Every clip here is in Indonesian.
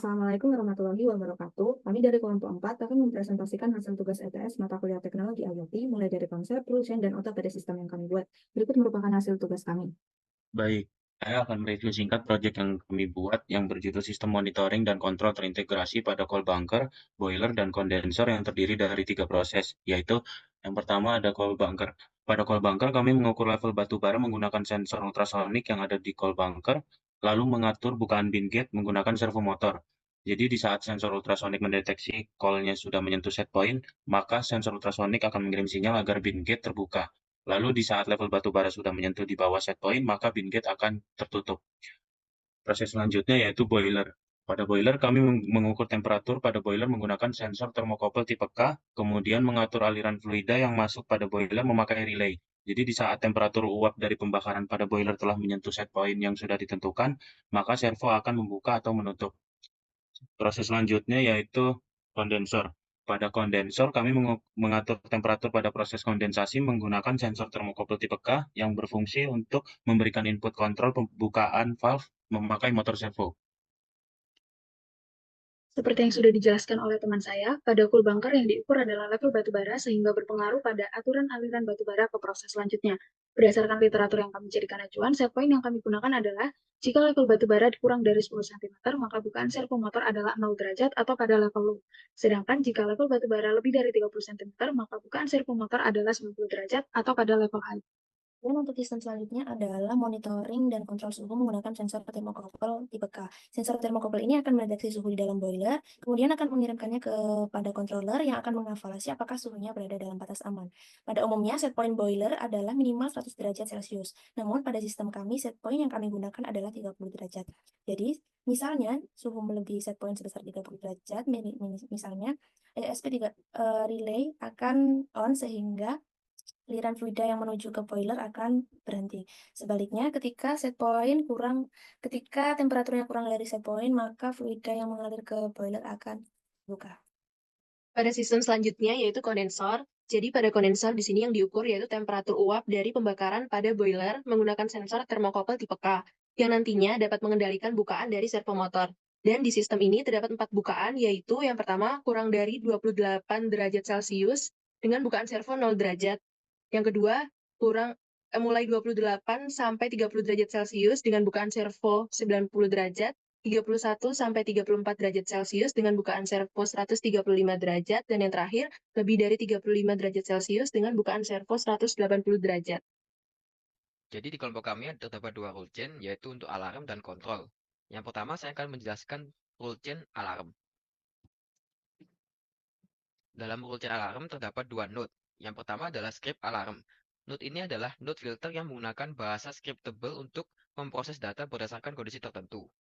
Assalamualaikum warahmatullahi wabarakatuh. Kami dari kelompok 4 akan mempresentasikan hasil tugas ETS mata kuliah teknologi IoT mulai dari konsep, rule chain, dan otak pada sistem yang kami buat. Berikut merupakan hasil tugas kami. Baik, saya akan mereview singkat proyek yang kami buat yang berjudul Sistem Monitoring dan Kontrol Terintegrasi pada Cold Bunker, Boiler, dan Kondensor yang terdiri dari 3 proses, yaitu yang pertama ada Cold Bunker. Pada Cold Bunker, kami mengukur level batu bara menggunakan sensor ultrasonik yang ada di Cold Bunker, lalu mengatur bukaan bin gate menggunakan servo motor. Jadi di saat sensor ultrasonik mendeteksi coil-nya sudah menyentuh set point, maka sensor ultrasonik akan mengirim sinyal agar bin gate terbuka. Lalu di saat level batu bara sudah menyentuh di bawah set point, maka bin gate akan tertutup. Proses selanjutnya yaitu boiler. Pada boiler, kami mengukur temperatur pada boiler menggunakan sensor termokopel tipe K, kemudian mengatur aliran fluida yang masuk pada boiler memakai relay. Jadi di saat temperatur uap dari pembakaran pada boiler telah menyentuh set point yang sudah ditentukan, maka servo akan membuka atau menutup. Proses selanjutnya yaitu kondensor. Pada kondensor, kami mengatur temperatur pada proses kondensasi menggunakan sensor termokopel tipe K yang berfungsi untuk memberikan input kontrol pembukaan valve memakai motor servo. Seperti yang sudah dijelaskan oleh teman saya, pada cool bunker yang diukur adalah level batu bara sehingga berpengaruh pada aturan aliran batu bara ke proses selanjutnya. Berdasarkan literatur yang kami jadikan acuan, set point yang kami gunakan adalah jika level batu bara kurang dari 10 cm, maka bukaan servo motor adalah 0 derajat atau pada level low. Sedangkan jika level batu bara lebih dari 30 cm, maka bukaan servo motor adalah 90 derajat atau pada level high. Dan untuk sistem selanjutnya adalah monitoring dan kontrol suhu menggunakan sensor termokopel tipe K. Sensor termokopel ini akan mendeteksi suhu di dalam boiler, kemudian akan mengirimkannya kepada controller yang akan mengevaluasi apakah suhunya berada dalam batas aman. Pada umumnya, set point boiler adalah minimal 100 derajat Celcius. Namun, pada sistem kami, set point yang kami gunakan adalah 30 derajat. Jadi, misalnya suhu melebihi set point sebesar 30 derajat, misalnya ESP3 relay akan on sehingga aliran fluida yang menuju ke boiler akan berhenti. Sebaliknya, ketika temperaturnya kurang dari set point, maka fluida yang mengalir ke boiler akan buka. Pada sistem selanjutnya yaitu kondensor. Jadi pada kondensor di sini yang diukur yaitu temperatur uap dari pembakaran pada boiler menggunakan sensor termokopel tipe K yang nantinya dapat mengendalikan bukaan dari servo motor. Dan di sistem ini terdapat 4 bukaan yaitu yang pertama kurang dari 28 derajat Celcius dengan bukaan servo 0 derajat. Yang kedua mulai 28 sampai 30 derajat Celcius dengan bukaan servo 90 derajat. 31 sampai 34 derajat Celcius dengan bukaan servo 135 derajat, dan yang terakhir, lebih dari 35 derajat Celcius dengan bukaan servo 180 derajat. Jadi di kelompok kami terdapat dua rule chain, yaitu untuk alarm dan kontrol. Yang pertama saya akan menjelaskan rule chain alarm. Dalam rule chain alarm terdapat dua node. Yang pertama adalah script alarm. Node ini adalah node filter yang menggunakan bahasa scriptable untuk memproses data berdasarkan kondisi tertentu.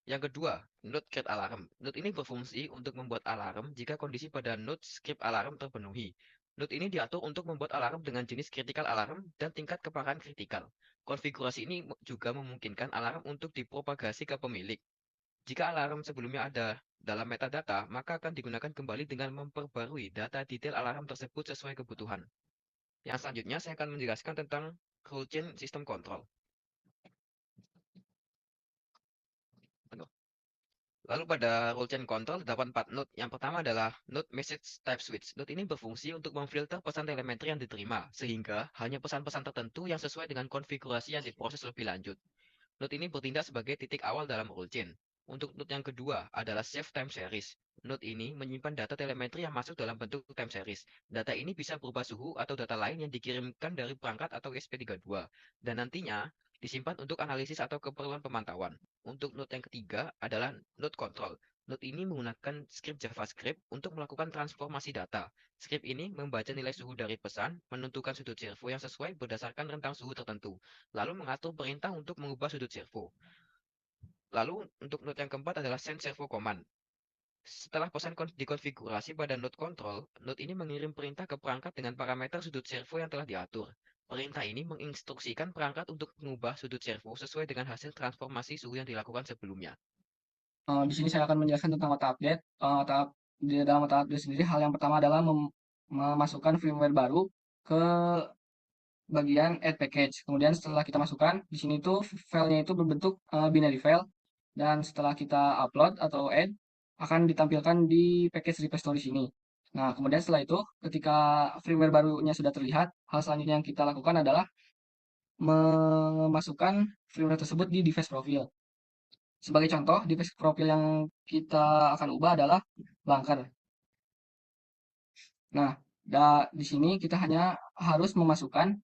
Yang kedua, node create alarm. Node ini berfungsi untuk membuat alarm jika kondisi pada node script alarm terpenuhi. Node ini diatur untuk membuat alarm dengan jenis critical alarm dan tingkat keparahan kritikal. Konfigurasi ini juga memungkinkan alarm untuk dipropagasi ke pemilik. Jika alarm sebelumnya ada dalam metadata, maka akan digunakan kembali dengan memperbarui data detail alarm tersebut sesuai kebutuhan. Yang selanjutnya, saya akan menjelaskan tentang rule chain sistem kontrol. Lalu pada rule chain control terdapat 4 node. Yang pertama adalah node message type switch. Node ini berfungsi untuk memfilter pesan telemetri yang diterima, sehingga hanya pesan-pesan tertentu yang sesuai dengan konfigurasi yang diproses lebih lanjut. Node ini bertindak sebagai titik awal dalam rule chain. Untuk node yang kedua adalah save time series. Node ini menyimpan data telemetri yang masuk dalam bentuk time series. Data ini bisa berupa suhu atau data lain yang dikirimkan dari perangkat atau SP32. Dan nantinya disimpan untuk analisis atau keperluan pemantauan. Untuk node yang ketiga adalah node control. Node ini menggunakan script JavaScript untuk melakukan transformasi data. Script ini membaca nilai suhu dari pesan, menentukan sudut servo yang sesuai berdasarkan rentang suhu tertentu, lalu mengatur perintah untuk mengubah sudut servo. Lalu untuk node yang keempat adalah send servo command. Setelah pesan dikonfigurasi pada node control, node ini mengirim perintah ke perangkat dengan parameter sudut servo yang telah diatur. Perintah ini menginstruksikan perangkat untuk mengubah sudut servo sesuai dengan hasil transformasi suhu yang dilakukan sebelumnya. Di sini saya akan menjelaskan tentang otak update. Di dalam otak update sendiri, hal yang pertama adalah memasukkan firmware baru ke bagian add package. Kemudian setelah kita masukkan, di sini tuh filenya itu berbentuk binary file. Dan setelah kita upload atau add, akan ditampilkan di package repository sini. Nah, kemudian setelah itu, ketika firmware barunya sudah terlihat, hal selanjutnya yang kita lakukan adalah memasukkan firmware tersebut di device profile. Sebagai contoh, device profile yang kita akan ubah adalah Bunker. Nah, di sini kita hanya harus memasukkan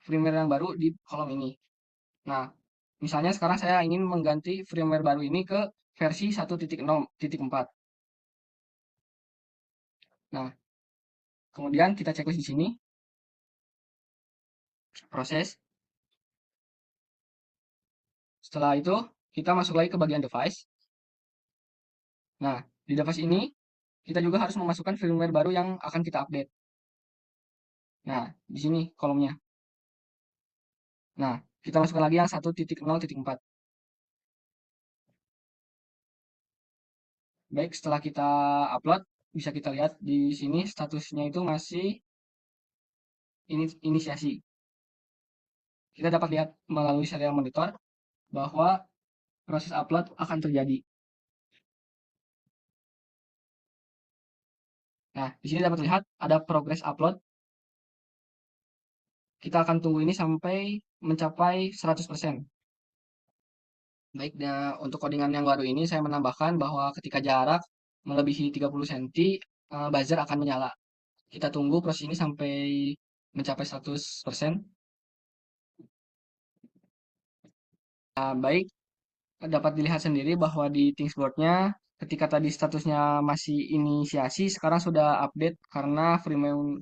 firmware yang baru di kolom ini. Nah, misalnya sekarang saya ingin mengganti firmware baru ini ke versi 1.0.4. Nah, kemudian kita checklist di sini. Proses. Setelah itu, kita masuk lagi ke bagian device. Nah, di device ini, kita juga harus memasukkan firmware baru yang akan kita update. Nah, di sini kolomnya. Nah, kita masukkan lagi yang 1.0.4. Baik, setelah kita upload, bisa kita lihat di sini statusnya itu masih inisiasi. Kita dapat lihat melalui serial monitor bahwa proses upload akan terjadi. Nah, di sini dapat lihat ada progress upload. Kita akan tunggu ini sampai mencapai 100%. Baik, untuk codingan yang baru ini saya menambahkan bahwa ketika jarak melebihi 30 cm, buzzer akan menyala. Kita tunggu proses ini sampai mencapai 100%. Nah, baik, dapat dilihat sendiri bahwa di Thingsboard-nya ketika tadi statusnya masih inisiasi, sekarang sudah update karena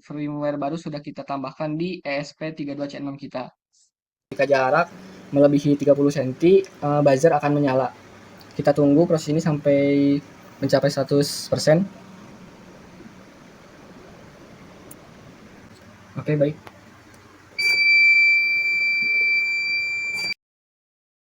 firmware baru sudah kita tambahkan di ESP32C6 kita. Ketika jarak melebihi 30 cm, buzzer akan menyala. Kita tunggu proses ini sampai mencapai 100%. Oke, baik.